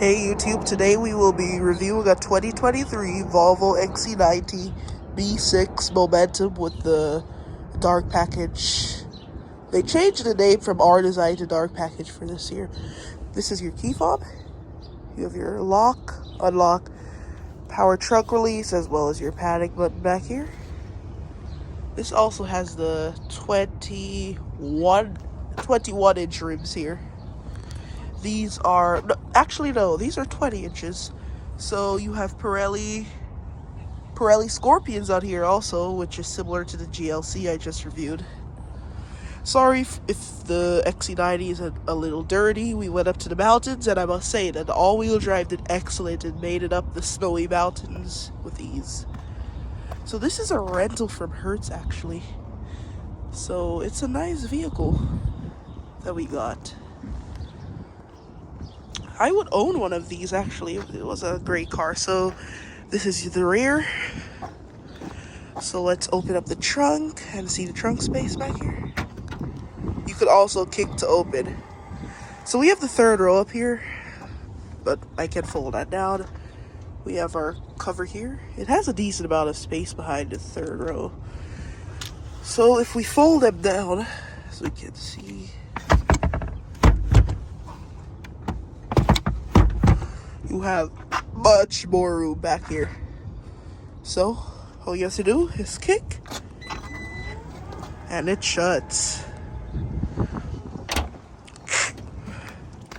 Hey YouTube, today we will be reviewing a 2023 Volvo XC90 B6 Momentum with the dark package. They changed the name from R Design to dark package for this year. This is your key fob. You have your lock, unlock, power trunk release, as well as your panic button back here. This also has the 21 inch rims here. These are, no, these are 20 inches. So you have Pirelli Scorpions on here also, which is similar to the GLC I just reviewed. Sorry if the XC90 is a little dirty. We went up to the mountains, and I must say that the all-wheel drive did excellent and made it up the snowy mountains with ease. So this is a rental from Hertz, actually. So it's a nice vehicle that we got. I would own one of these, actually. It was a great car. So this is the rear. So let's open up the trunk and see the trunk space back here. You could also kick to open. So we have the third row up here, but I can fold that down. We have our cover here. It has a decent amount of space behind the third row. So if we fold them down, as we can see, you have much more room back here. So all you have to do is kick, and it shuts.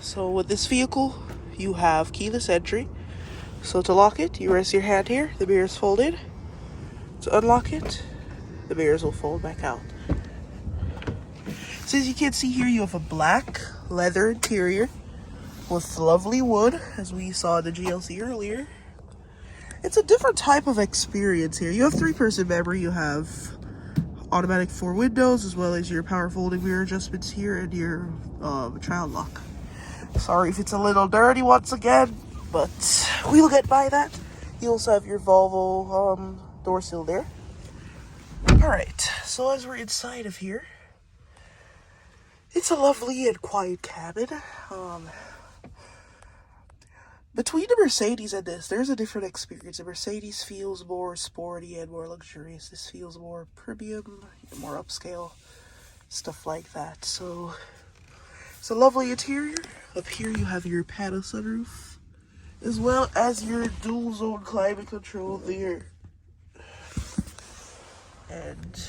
So with this vehicle, you have keyless entry. So to lock it, you rest your hand here, the mirrors fold in. To unlock it, the mirrors will fold back out. So as you can see here, you have a black leather interior with lovely wood, as we saw in the GLC earlier. It's a different type of experience here. You have 3-person memory, you have automatic 4 windows, as well as your power folding mirror adjustments here, and your child lock. Sorry if it's a little dirty once again, but we'll get by that. You also have your Volvo door sill there. Alright, so as we're inside of here, it's a lovely and quiet cabin. Between the Mercedes and this, there's a different experience. The Mercedes feels more sporty and more luxurious. This feels more premium, more upscale, stuff like that. So it's a lovely interior. Up here you have your panel sunroof, as well as your dual zone climate control there. And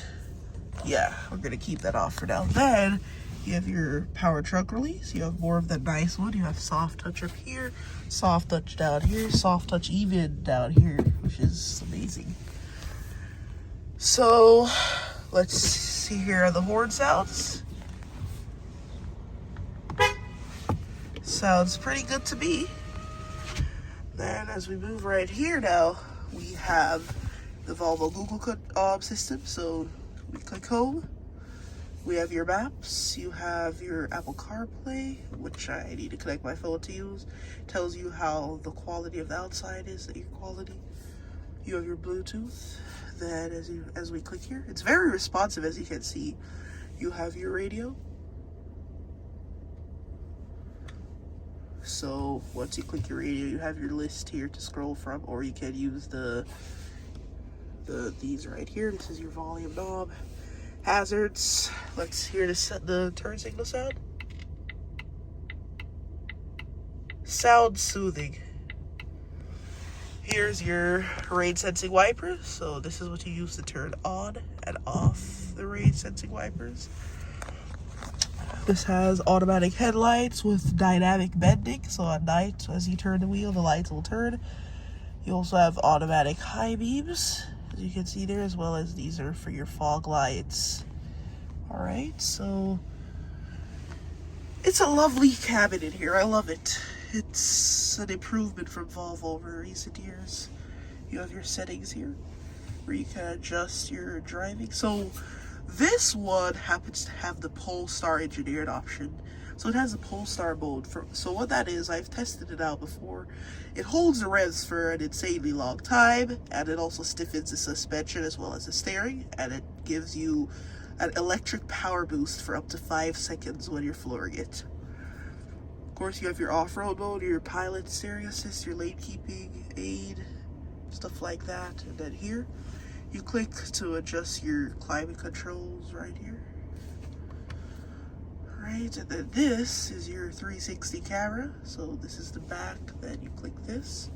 yeah, we're gonna keep that off for now. Then you have your power trunk release. You have more of that nice one. You have soft touch up here, soft touch down here, soft touch even down here, which is amazing. So let's see here are the horn sounds. Sounds pretty good to me. Then as we move right here now, we have the Volvo Google system. So we click home. We have your maps, you have your Apple CarPlay, which I need to connect my phone to use. Tells you how the quality of the outside is, the air quality. You have your Bluetooth. Then as we click here, it's very responsive, as you can see. You have your radio. So once you click your radio, you have your list here to scroll from, or you can use these right here. This is your volume knob. Hazards. Let's hear the turn signal sound. Sounds soothing. Here's your rain sensing wipers. So this is what you use to turn on and off the rain sensing wipers. This has automatic headlights with dynamic bending. So at night, as you turn the wheel, the lights will turn. You also have automatic high beams, as you can see there, as well as these are for your fog lights. Alright, so it's a lovely cabin in here. I love it. It's an improvement from Volvo over recent years. You have your settings here where you can adjust your driving. So this one happens to have the Polestar engineered option. So it has a Polestar mode. So what that is, I've tested it out before. It holds the revs for an insanely long time, and it also stiffens the suspension as well as the steering, and it gives you an electric power boost for up to 5 seconds when you're flooring it. course, you have your off-road mode, your pilot steering assist, your lane keeping aid, stuff like that. And then here, you click to adjust your climate controls right here. Right, and then this is your 360 camera. So this is the back. Then you click this.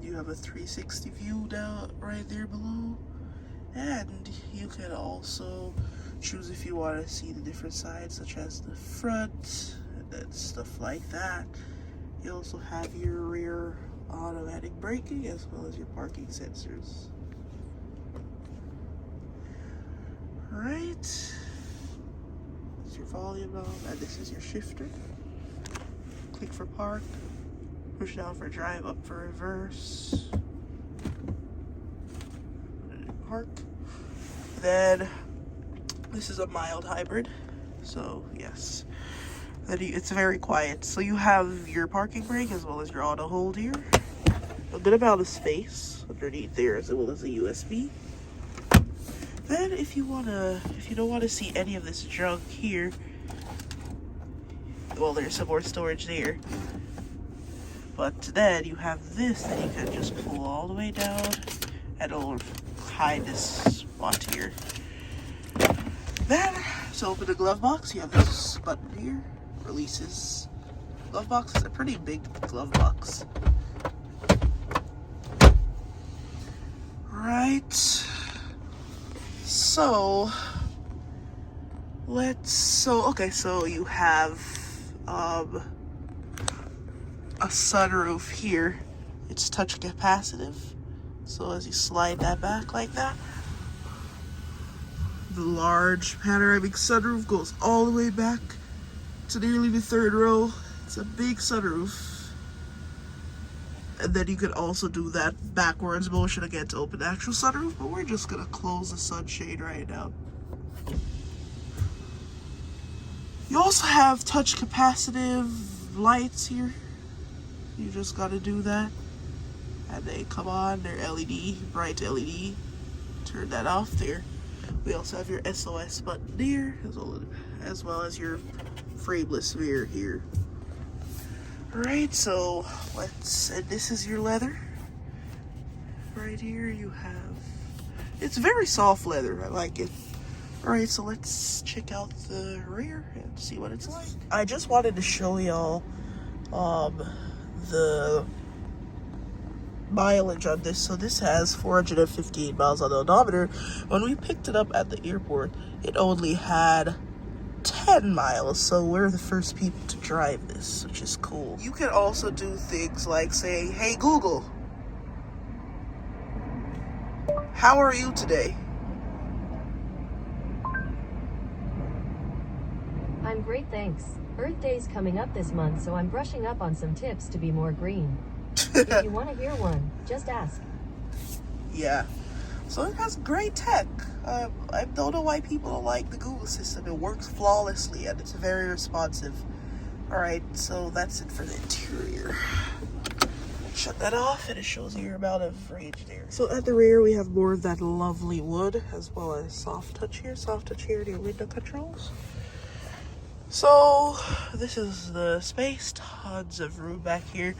You have a 360 view down right there below. And you can also choose if you want to see the different sides, such as the front and stuff like that. You also have your rear automatic braking as well as your parking sensors. Right, it's your volume knob, and this is your shifter. Click for park, push down for drive, up for reverse, park. Then this is a mild hybrid, so yes. It's very quiet. So you have your parking brake as well as your auto hold here. A good amount of space underneath there as well as a USB. Then if you don't want to see any of this junk here, well, there's some more storage there. But then you have this that you can just pull all the way down and it'll hide this spot here. Then to open the glove box, you have this button here. Releases. Glove box is a pretty big glove box. Right. So so you have a sunroof here. It's touch capacitive. So as you slide that back like that, the large panoramic sunroof goes all the way back to nearly the third row. It's a big sunroof. And then you can also do that backwards motion again to open the actual sunroof, but we're just gonna close the sunshade right now. You also have touch capacitive lights here. You just gotta do that. And they come on, they're LED, bright LED. Turn that off there. We also have your SOS button there, as well as your frameless mirror here. Alright, so and this is your leather. Right here you have, it's very soft leather, I like it. Alright, so let's check out the rear and see what it's like. I just wanted to show y'all the mileage on this. So this has 415 miles on the odometer. When we picked it up at the airport, it only had 10 miles, so we're the first people to drive this, which is cool. You can also do things like saying, "Hey Google, how are you today?" I'm great, thanks. Earth Day's coming up this month, so I'm brushing up on some tips to be more green. If you want to hear one, just ask. Yeah. So it has great tech. I don't know why people don't like the Google system. It works flawlessly and it's very responsive. Alright, so that's it for the interior. Shut that off and it shows you your amount of range there. So at the rear we have more of that lovely wood as well as soft touch here to your window controls. So this is the space, tons of room back here.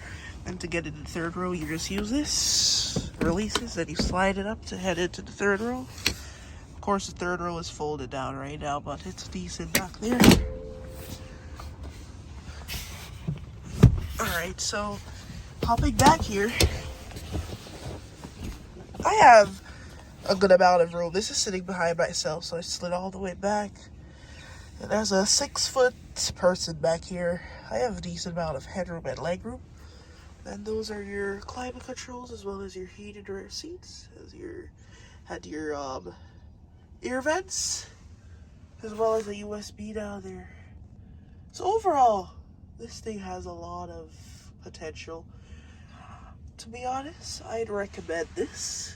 And to get into the third row, you just use this, releases, and you slide it up to head into the third row. Of course, the third row is folded down right now, but it's decent back there. Alright, so hopping back here, I have a good amount of room. This is sitting behind myself, so I slid all the way back. And as a 6-foot person back here, I have a decent amount of headroom and legroom. And those are your climate controls as well as your heated rear seats, as your ear vents, as well as a USB down there. So overall, this thing has a lot of potential. To be honest, I'd recommend this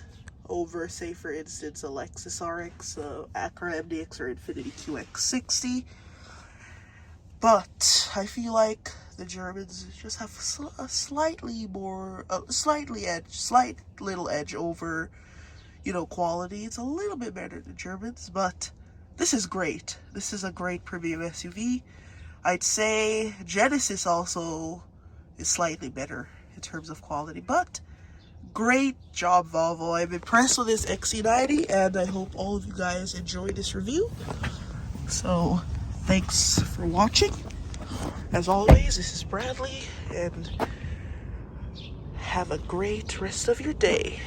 over, say for instance, a Lexus RX, Acura MDX, or Infiniti QX60. But I feel like the Germans just have a slight little edge over, quality. It's a little bit better than Germans, but this is great. This is a great premium SUV. I'd say Genesis also is slightly better in terms of quality, but great job, Volvo. I'm impressed with this XC90, and I hope all of you guys enjoyed this review. So thanks for watching. As always, this is Bradley, and have a great rest of your day.